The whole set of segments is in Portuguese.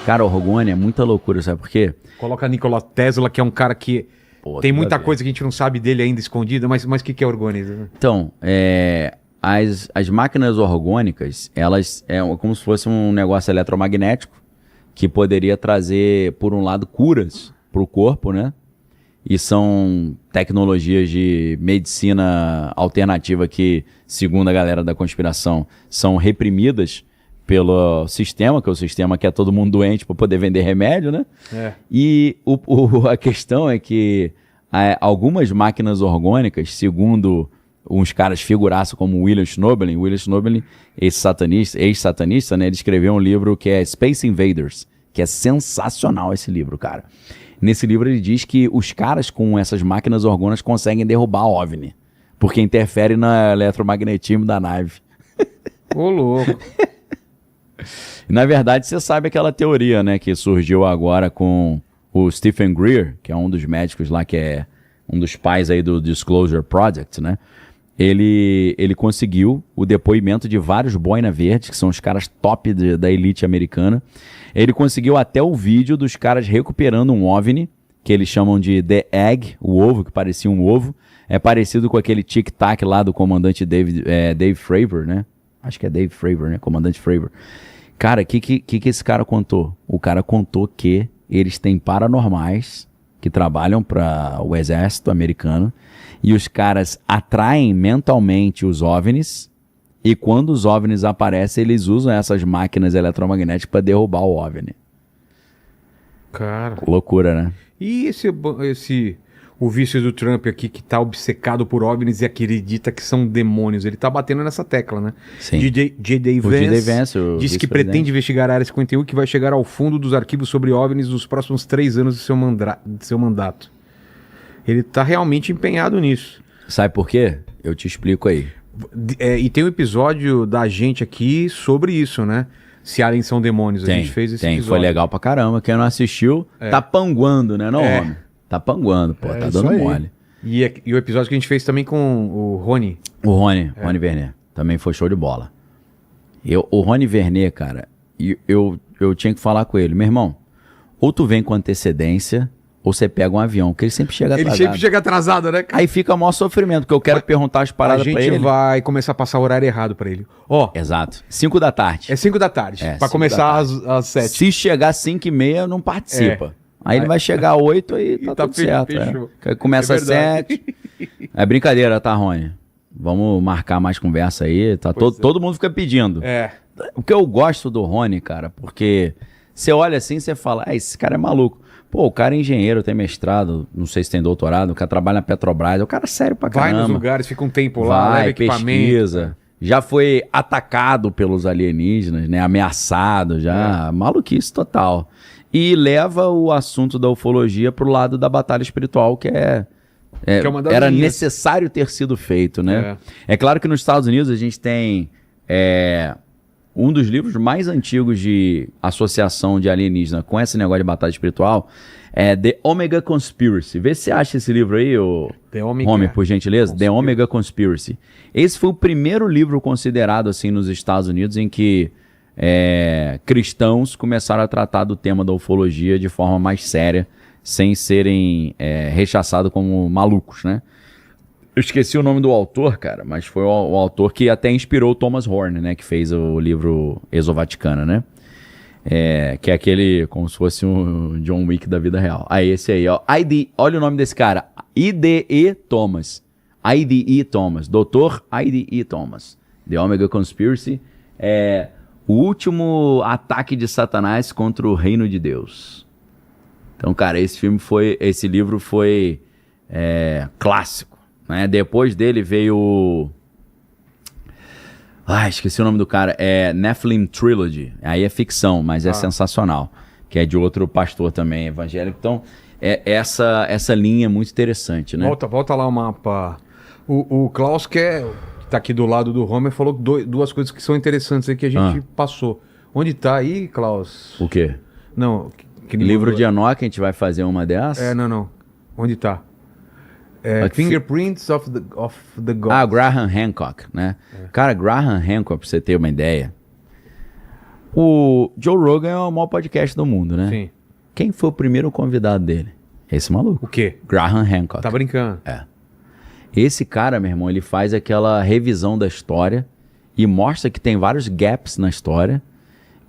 Cara, o Rogue One é muita loucura, sabe por quê? Coloca Nikola Tesla, que é um cara que Pô, tem tudo muita a ver. coisa que a gente não sabe dele ainda escondida, mas o que é orgânico? Então, as máquinas orgânicas, elas é como se fosse um negócio eletromagnético que poderia trazer, por um lado, curas para o corpo, né? E são tecnologias de medicina alternativa que, segundo a galera da conspiração, são reprimidas pelo sistema, que é o sistema que é todo mundo doente para poder vender remédio, né? E a questão é que algumas máquinas orgânicas, segundo uns caras figuraçam como William Schnoebelen, ex-satanista, né? Ele escreveu um livro que é Space Invaders, que é sensacional esse livro, cara. Nesse livro ele diz que os caras com essas máquinas orgânicas conseguem derrubar o OVNI, porque interfere no eletromagnetismo da nave. Ô, louco. Na verdade, você sabe aquela teoria, né, que surgiu agora com o Stephen Greer, que é um dos médicos lá, que é um dos pais aí do Disclosure Project, né? Ele conseguiu o depoimento de vários boina verdes, que são os caras top da elite americana. Ele conseguiu até o vídeo dos caras recuperando um OVNI, que eles chamam de The Egg, o ovo, que parecia um ovo. É parecido com aquele tic-tac lá do comandante Dave Fravor, né? Acho que é Dave Fravor, né? Comandante Fravor. Cara, o que esse cara contou? O cara contou que eles têm paranormais que trabalham para o exército americano e os caras atraem mentalmente os OVNIs e quando os OVNIs aparecem, eles usam essas máquinas eletromagnéticas para derrubar o OVNI. Cara. Loucura, né? E o vice do Trump aqui, que tá obcecado por OVNIs e acredita que são demônios, ele tá batendo nessa tecla, né? Sim. J.D. Vance disse que pretende investigar a Área 51 que vai chegar ao fundo dos arquivos sobre OVNIs nos próximos 3 anos de seu mandato. Ele tá realmente empenhado nisso. Sabe por quê? Eu te explico aí. E tem um episódio da gente aqui sobre isso, né? Se aliens são demônios. A gente fez esse episódio. Foi legal pra caramba. Quem não assistiu, tá panguando, né? Não, homem? Tá panguando, pô. Tá dando mole. E o episódio que a gente fez também com o Rony. O Rony Vernet. Também foi show de bola. O Rony Vernet, cara, eu tinha que falar com ele. Meu irmão, ou tu vem com antecedência, ou você pega um avião, porque ele sempre chega atrasado. Ele sempre chega atrasado, né, cara? Aí fica o maior sofrimento, porque eu quero perguntar as paradas pra ele. A gente vai começar a passar o horário errado pra ele. Exato. 5 da tarde. É 5 da tarde. Pra começar às 7. Se chegar às 5h30, não participa. Aí ele vai chegar às 8 e tá tudo certo. Fechou. Começa às 7. É brincadeira, tá, Rony? Vamos marcar mais conversa aí. Tá? Todo mundo fica pedindo. O que eu gosto do Rony, cara, porque você olha assim e você fala, esse cara é maluco. Pô, o cara é engenheiro, tem mestrado, não sei se tem doutorado, o cara trabalha na Petrobras, o cara é sério pra caramba. Vai nos lugares, fica um tempo lá, leva equipamento. Pesquisa. Já foi atacado pelos alienígenas, né? Ameaçado, já. Maluquice total. E leva o assunto da ufologia pro lado da batalha espiritual, que era necessário ter sido feito, né? É claro que nos Estados Unidos a gente tem um dos livros mais antigos de associação de alienígena com esse negócio de batalha espiritual é The Omega Conspiracy. Vê se você acha esse livro aí, Homem, por gentileza. The Omega Conspiracy. Esse foi o primeiro livro considerado assim nos Estados Unidos em que cristãos começaram a tratar do tema da ufologia de forma mais séria, sem serem rechaçados como malucos, né? Eu esqueci o nome do autor, cara, mas foi o autor que até inspirou o Thomas Horn, né? Que fez o livro Exovaticana, né? Que é aquele, como se fosse um John Wick da vida real. Esse aí, ó. Olha o nome desse cara. I.D.E. Thomas. I.D.E. Thomas. Dr. I.D.E. Thomas. The Omega Conspiracy. O último ataque de Satanás contra o reino de Deus. Então, cara, esse livro foi clássico. Né? Depois dele veio esqueci o nome do cara. Nephilim Trilogy. Aí é ficção, mas é sensacional. Que é de outro pastor também, evangélico. Então, essa linha é muito interessante, né? Volta lá o mapa. O Klaus, que tá aqui do lado do Homer, falou duas coisas que são interessantes aí que a gente passou. Onde tá aí, Klaus? O quê? Não. Livro de Enoch, a gente vai fazer uma dessas? Não. Onde tá? Fingerprints of the Gods. Graham Hancock, né? Cara, Graham Hancock, pra você ter uma ideia, O Joe Rogan é o maior podcast do mundo, né? Sim. Quem foi o primeiro convidado dele? Esse maluco. O quê? Graham Hancock. Tá brincando. É. Esse cara, meu irmão, ele faz aquela revisão da história e mostra que tem vários gaps na história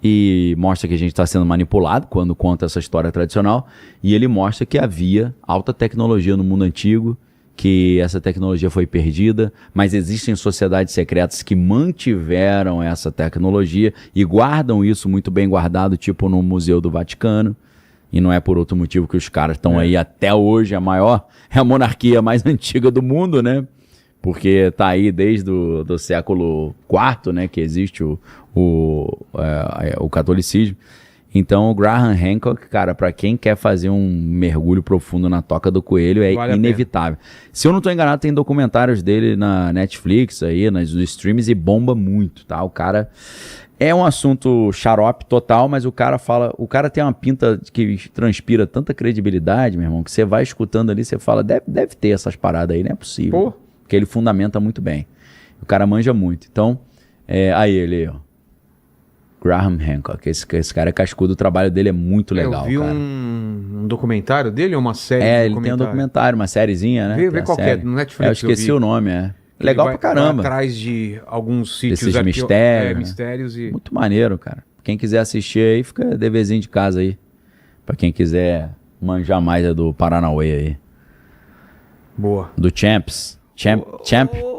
e mostra que a gente está sendo manipulado quando conta essa história tradicional, e ele mostra que havia alta tecnologia no mundo antigo, que essa tecnologia foi perdida, mas existem sociedades secretas que mantiveram essa tecnologia e guardam isso muito bem guardado, tipo no Museu do Vaticano. E não é por outro motivo que os caras estão aí até hoje, é a monarquia mais antiga do mundo, né? Porque tá aí desde do século IV, né, que existe o catolicismo. Então o Graham Hancock, cara, para quem quer fazer um mergulho profundo na toca do coelho, é inevitável. Se eu não tô enganado, tem documentários dele na Netflix, aí, nos streams, e bomba muito, tá? O cara... É um assunto xarope total, mas o cara tem uma pinta que transpira tanta credibilidade, meu irmão, que você vai escutando ali, você fala, deve ter essas paradas aí, não é possível. Pô. Porque ele fundamenta muito bem. O cara manja muito. Então, aí ele, ó. Graham Hancock. Esse cara é cascudo, o trabalho dele é muito legal, eu vi cara. um documentário dele ou uma série? Ele tem um documentário, uma sériezinha, né? Vê qual é, no Netflix. Eu esqueci o nome, Legal pra caramba. Atrás de alguns sítios. Desses mistérios. Mistérios e... Muito maneiro, cara. Quem quiser assistir aí, fica deverzinho de casa aí. Pra quem quiser manjar mais do Paranauê aí. Boa. Do Champ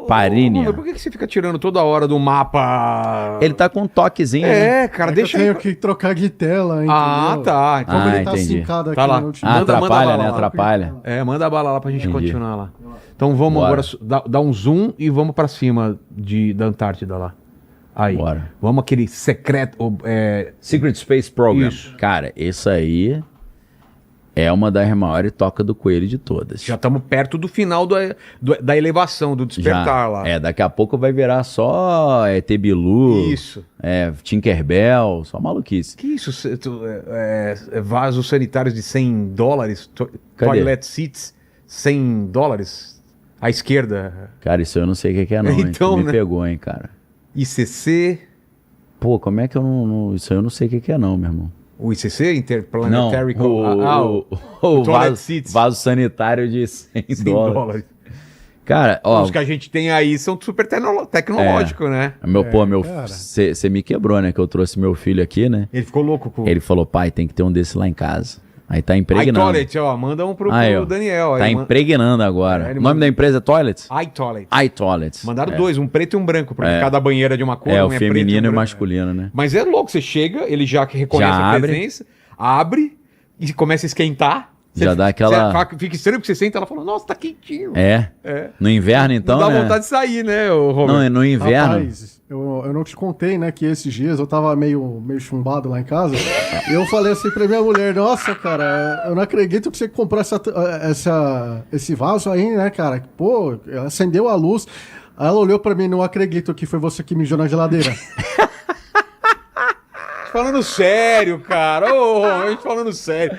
Parini. Por que você fica tirando toda hora do mapa? Ele tá com um toquezinho. Né? Cara, deixa eu tenho que trocar de tela, entendeu? Tá. Então ele tá sincado aqui lá. no Atrapalha, né? Atrapalha. Manda a bala lá pra gente continuar lá. Então vamos agora dar um zoom e vamos pra cima da Antártida lá. Aí. Bora. Vamos aquele secreto... Secret Space Program. Isso. Cara, isso aí é uma das maiores tocas do coelho de todas. Já estamos perto do final da elevação, do despertar lá. Daqui a pouco vai virar só ET Bilu. Isso. Tinkerbell, só maluquice. Que isso? Vasos sanitários de $100? Toilet seats, $100? À esquerda. Cara, isso eu não sei o que é não, então, me pegou, hein, cara. ICC. Pô, como é que eu não... Isso eu não sei o que é não, meu irmão. O ICC? Interplanetary... O vaso sanitário de $100. Cara, ó... Os que a gente tem aí são super tecnológicos, né? Você me quebrou, né? Que eu trouxe meu filho aqui, né? Ele ficou louco com... Ele falou, pai, tem que ter um desse lá em casa. Aí tá impregnando. iToilet, manda um pro Daniel. Tá impregnando agora. O nome da empresa é Toilets? iToilet. Mandaram dois, um preto e um branco, porque cada banheira de uma cor. O feminino e o masculino, né? Mas é louco, você chega, ele já reconhece a presença, abre e começa a esquentar. Já dá aquela... Fica estranho porque você senta e ela fala, nossa, tá quentinho. No inverno, então, não dá vontade de sair, né, Robert? Não, no inverno... Rapaz, eu não te contei, né, que esses dias eu tava meio chumbado lá em casa. E eu falei assim pra minha mulher, nossa, cara, eu não acredito que você comprou esse vaso aí, né, cara? Pô, acendeu a luz. Aí ela olhou pra mim, não acredito que foi você que mijou na geladeira. Falando sério, cara. A gente falando sério.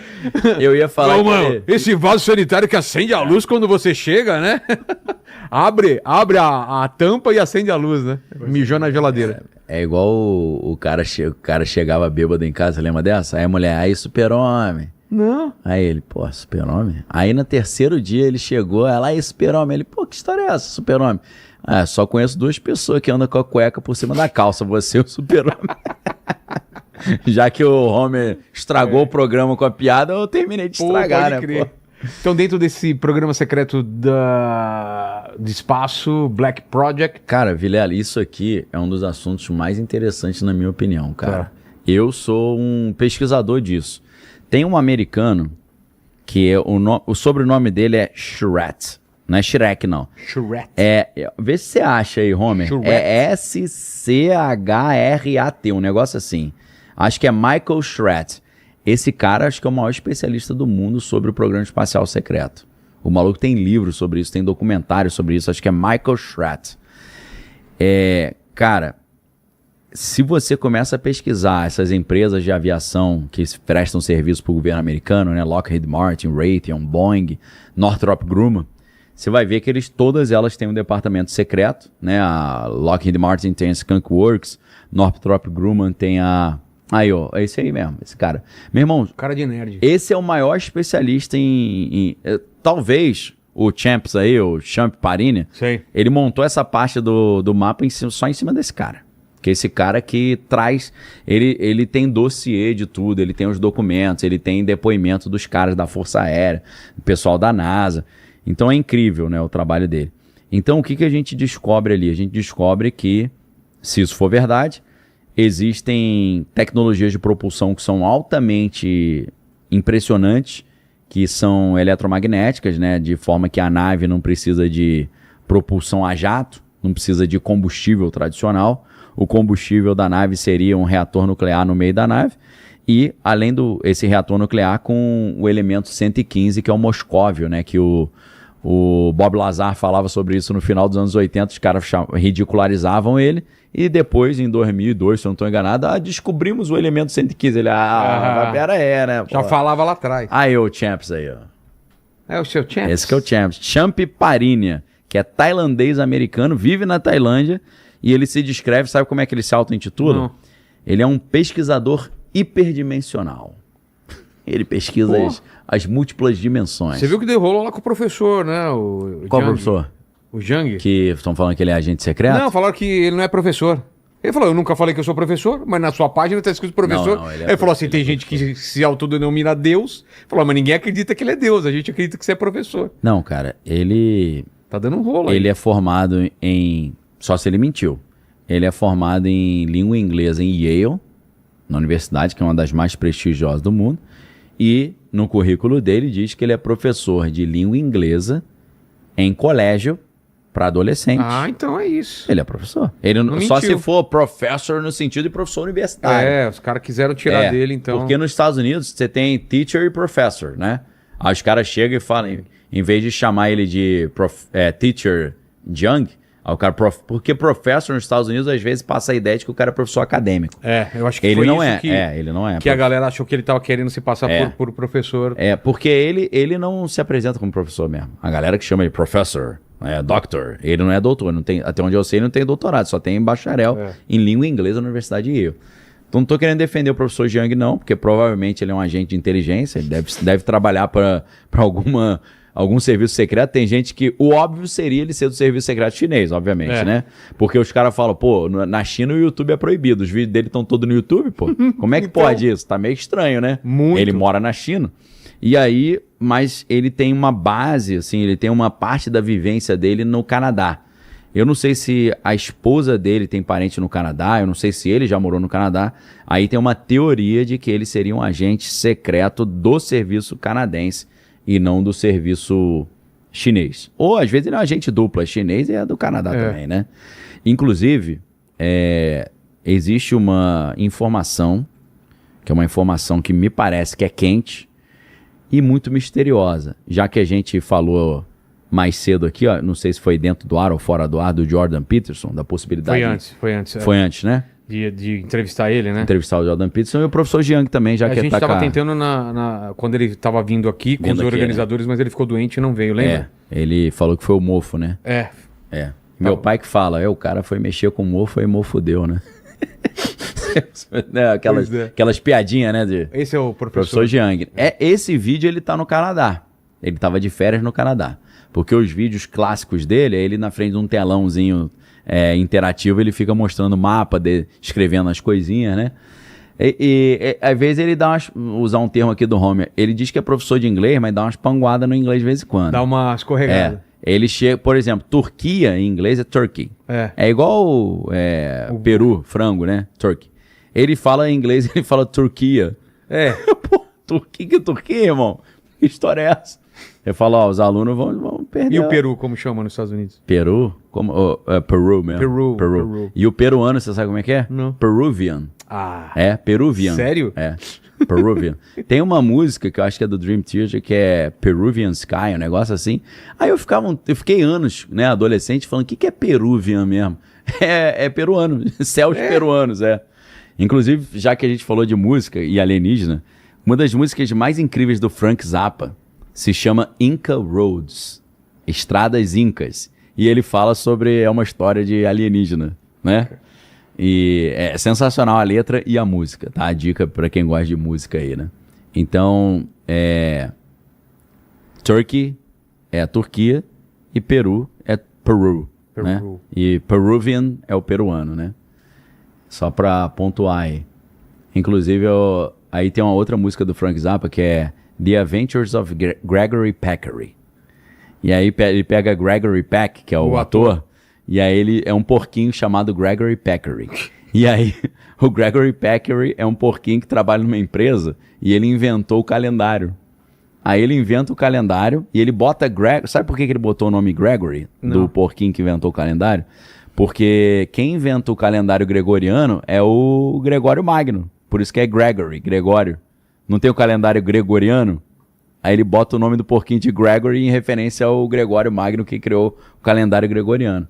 Eu ia falar mano, esse vaso sanitário que acende a luz quando você chega, né? abre a tampa e acende a luz, né? Mijou na geladeira. É igual o cara chegava bêbado em casa, lembra dessa? Aí a mulher, aí super-homem. Não. Aí ele, pô, super-homem? Aí no terceiro dia ele chegou, ela, aí super-homem. Ele, pô, que história é essa, super-homem? Só conheço 2 pessoas que andam com a cueca por cima da calça, você e o super-homem. Já que o Homer estragou o programa com a piada, eu terminei de estragar, né? Pô. Então, dentro desse programa secreto do espaço, Black Project... Cara, Vilela, isso aqui é um dos assuntos mais interessantes, na minha opinião, cara. Eu sou um pesquisador disso. Tem um americano que o sobrenome dele é Shrett. Não é Shrek, não. Shrek. Vê se você acha aí, Homer. Shrek. É SCHRAT, um negócio assim. Acho que é Michael Shrett. Esse cara, acho que é o maior especialista do mundo sobre o programa espacial secreto. O maluco tem livros sobre isso, tem documentários sobre isso. Acho que é Michael Shrett. Cara, se você começa a pesquisar essas empresas de aviação que prestam serviço para o governo americano, né? Lockheed Martin, Raytheon, Boeing, Northrop Grumman, você vai ver que todas elas têm um departamento secreto, né? A Lockheed Martin tem a Skunk Works, Northrop Grumman tem a Aí, ó, é esse aí mesmo, esse cara. Meu irmão, cara de nerd. Esse é o maior especialista talvez o Champs aí, o Champ Parini, ele montou essa parte do mapa só em cima desse cara. Que esse cara que traz, ele tem dossiê de tudo, ele tem os documentos, ele tem depoimento dos caras da Força Aérea, do pessoal da NASA. Então é incrível, né, o trabalho dele. Então o que a gente descobre ali? A gente descobre que, se isso for verdade, existem tecnologias de propulsão que são altamente impressionantes, que são eletromagnéticas, né, de forma que a nave não precisa de propulsão a jato, não precisa de combustível tradicional. O combustível da nave seria um reator nuclear no meio da nave e, além esse reator nuclear, com o elemento 115, que é o moscóvio, né, que o Bob Lazar falava sobre isso no final dos anos 80, os caras ridicularizavam ele, e depois, em 2002, se eu não estou enganado, descobrimos o elemento 115. Ele, né? Já falava lá atrás. Aí o Champs aí, ó. É o seu Champs? Esse que é o Champs. Champ Parini, que é tailandês-americano, vive na Tailândia, e ele se descreve, sabe como é que ele se auto-intitula? Não. Ele é um pesquisador hiperdimensional. Ele pesquisa as múltiplas dimensões. Você viu que deu rolo lá com o professor, né? Qual professor? O Jang. Que estão falando que ele é agente secreto? Não, falaram que ele não é professor. Ele falou, eu nunca falei que eu sou professor, mas na sua página está escrito professor. Não, ele falou assim, tem gente que se autodenomina Deus. Falou, mas ninguém acredita que ele é Deus, a gente acredita que você é professor. Não, cara, ele... Tá dando um rolo aí. Ele é formado em... Só se ele mentiu. Ele é formado em língua inglesa em Yale, na universidade, que é uma das mais prestigiosas do mundo. E no currículo dele diz que ele é professor de língua inglesa em colégio para adolescente. Ah, então é isso. Ele é professor. Ele não só se for professor no sentido de professor universitário. É, os caras quiseram tirar dele, então. Porque nos Estados Unidos você tem teacher e professor, né? Aí os caras chegam e falam, em vez de chamar ele de teacher Jung, aí o cara porque professor nos Estados Unidos às vezes passa a ideia de que o cara é professor acadêmico. Eu acho que ele foi não isso ele não é. Que a galera achou que ele tava querendo se passar por professor. Porque ele não se apresenta como professor mesmo. A galera que chama ele professor, doctor, ele não é doutor, não tem, até onde eu sei, ele não tem doutorado, só tem bacharel em língua inglesa na Universidade de Yale. Então não tô querendo defender o professor Jang não, porque provavelmente ele é um agente de inteligência, ele deve trabalhar para algum serviço secreto. Tem gente que... O óbvio seria ele ser do serviço secreto chinês, obviamente, né? Porque os caras falam, pô, na China o YouTube é proibido. Os vídeos dele estão todos no YouTube, pô. Como é que então, pode isso? Tá meio estranho, né? Muito. Ele mora na China. E aí, mas ele tem uma base, assim, ele tem uma parte da vivência dele no Canadá. Eu não sei se a esposa dele tem parente no Canadá, eu não sei se ele já morou no Canadá. Aí tem uma teoria de que ele seria um agente secreto do serviço canadense e não do serviço chinês. Ou, às vezes, ele é um agente duplo, é chinês e é do Canadá também, né? Inclusive, existe uma informação, que é uma informação que me parece que é quente e muito misteriosa. Já que a gente falou mais cedo aqui, ó, não sei se foi dentro do ar ou fora do ar, do Jordan Peterson, da possibilidade... Foi antes. Foi antes, né? De entrevistar ele, né? Entrevistar o Jordan Peterson e o professor Jang também, já que a gente estava tentando quando ele estava vindo aqui com os organizadores, né? Mas ele ficou doente e não veio, lembra? Ele falou que foi o mofo, né? Meu pai que fala, o cara foi mexer com o mofo e o mofo deu, né? Aquelas piadinhas, né? Esse é o professor Jang. Esse vídeo ele tá no Canadá. Ele tava de férias no Canadá. Porque os vídeos clássicos dele, é ele na frente de um telãozinho interativo, ele fica mostrando o mapa, escrevendo as coisinhas, né? E às vezes ele dá usar um termo aqui do Homer, ele diz que é professor de inglês, mas dá umas panguadas no inglês de vez em quando. Dá uma escorregada. Ele chega, por exemplo, Turquia em inglês é Turkey. É igual o Peru, frango, né? Turkey. Ele fala em inglês, ele fala Turquia. Pô, Turquia, irmão? Que história é essa? Eu falo, os alunos vão perder. E o Peru, como chama nos Estados Unidos? Peru? Peru mesmo. Peru. E o peruano, você sabe como é que é? Não. Peruvian. Peruvian. Sério? Peruvian. Tem uma música que eu acho que é do Dream Theater, que é Peruvian Sky, um negócio assim. Aí eu fiquei anos, né, adolescente, falando, o que é Peruvian mesmo? É peruano, céus peruanos, Inclusive, já que a gente falou de música e alienígena, uma das músicas mais incríveis do Frank Zappa se chama Inca Roads, Estradas Incas. E ele fala sobre, uma história de alienígena, né? E é sensacional a letra e a música, tá? A dica pra quem gosta de música aí, né? Então, Turkey é a Turquia e Peru é Peru, né? E Peruvian é o peruano, né? Só pra pontuar aí. Inclusive, aí tem uma outra música do Frank Zappa que é The Adventures of Gregory Pecky. E aí ele pega Gregory Peck, que é o ator, e aí ele é um porquinho chamado Gregory Pecky. E aí o Gregory Pecky é um porquinho que trabalha numa empresa e ele inventou o calendário. Aí ele inventa o calendário e ele bota Gregory. Sabe por que ele botou o nome Gregory? Não. Do porquinho que inventou o calendário? Porque quem inventa o calendário gregoriano é o Gregório Magno. Por isso que é Gregory, Gregório. Não tem o calendário gregoriano? Aí ele bota o nome do porquinho de Gregory em referência ao Gregório Magno que criou o calendário gregoriano.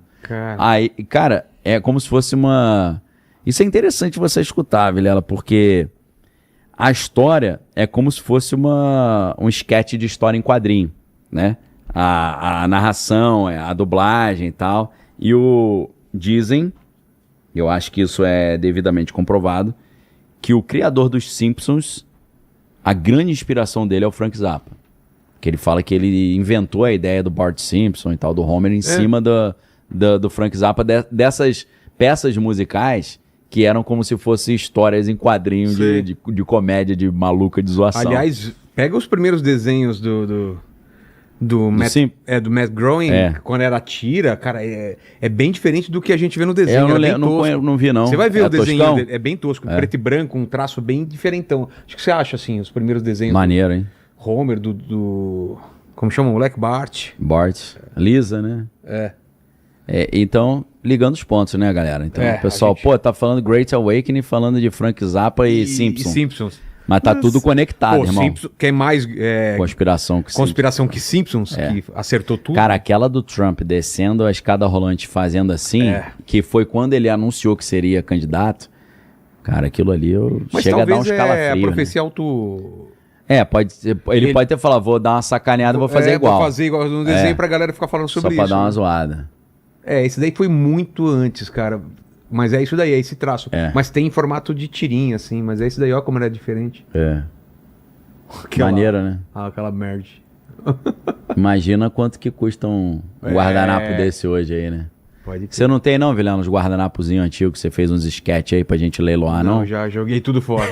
Aí, cara, é como se fosse uma... Isso é interessante você escutar, Vilela, porque a história é como se fosse um esquete de história em quadrinho, né? A narração, a dublagem e tal. E dizem, eu acho que isso é devidamente comprovado, que o criador dos Simpsons, a grande inspiração dele é o Frank Zappa. Que ele fala que ele inventou a ideia do Bart Simpson e tal, do Homer, em cima do Frank Zappa, dessas peças musicais que eram como se fossem histórias em quadrinhos de comédia, de maluca, de zoação. Aliás, pega os primeiros desenhos do Matt Groening, quando era tira, cara, é bem diferente do que a gente vê no desenho. Eu não vi, não. Você vai ver o desenho dele, é bem tosco, preto e branco, um traço bem diferentão. Acho que você acha, assim, os primeiros desenhos. Maneiro, hein? Homer, como chama o moleque? Bart. Lisa, né? Então, ligando os pontos, né, galera? Então, o pessoal, tá falando Great Awakening, falando de Frank Zappa e Simpsons. Mas tá tudo conectado, irmão. Simpsons, que é mais... Conspiração que Simpsons, que acertou tudo. Cara, aquela do Trump descendo a escada rolante fazendo assim, que foi quando ele anunciou que seria candidato, cara, aquilo ali chega a dar uns calafrios. A profecia ele pode ter falado, vou dar uma sacaneada e vou fazer igual. Vou fazer igual no desenho pra galera ficar falando sobre isso. Só pra dar uma zoada. Esse daí foi muito antes, cara. Mas é isso daí, é esse traço. Mas tem em formato de tirinha, assim. Mas é isso daí, ó, como era diferente. Maneiro, né? Aquela merda. Imagina quanto que custa um guardanapo desse hoje aí, né? Pode ter. Você não tem não, Vilela, uns guardanapozinhos antigos que você fez uns sketch aí pra gente leiloar, não? Não, já joguei tudo fora.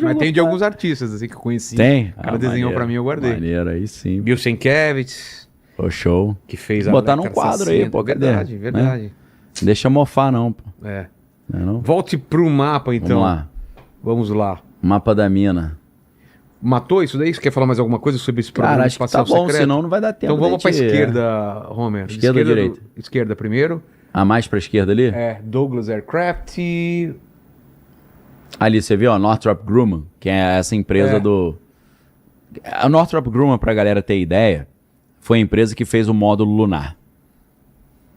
Mas tem de alguns artistas, assim, que eu conheci. Tem? O cara desenhou pra mim, eu guardei. Maneiro, aí sim. Bill Sienkiewicz. O show. Que fez botar num quadro aí, pô. Verdade. Né? Deixa mofar não, pô. Não? Volte pro mapa, então. Vamos lá. Mapa da mina. Matou isso daí? Você quer falar mais alguma coisa sobre esse programa espacial secreto? Tá bom, senão não vai dar tempo. Então vamos pra esquerda, Homer. Esquerda ou direita? Esquerda primeiro. Mais pra esquerda ali? Douglas Aircraft. Ali, você viu, ó, Northrop Grumman, que é essa empresa do... A Northrop Grumman, pra galera ter ideia, foi a empresa que fez o módulo lunar.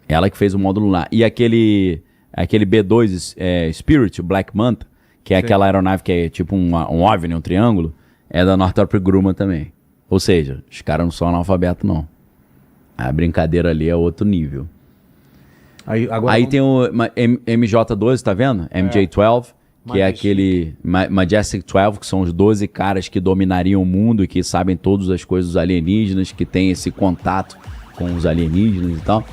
Ela que fez o módulo lunar. E aquele B-2 Spirit, o Black Manta, que é aquela aeronave que é tipo um OVNI, um triângulo, é da Northrop Grumman também. Ou seja, os caras não são analfabetos, não. A brincadeira ali é outro nível. Aí tem o MJ-12, tá vendo? MJ-12, que é aquele Majestic 12, que são os 12 caras que dominariam o mundo e que sabem todas as coisas dos alienígenas, que tem esse contato com os alienígenas e tal.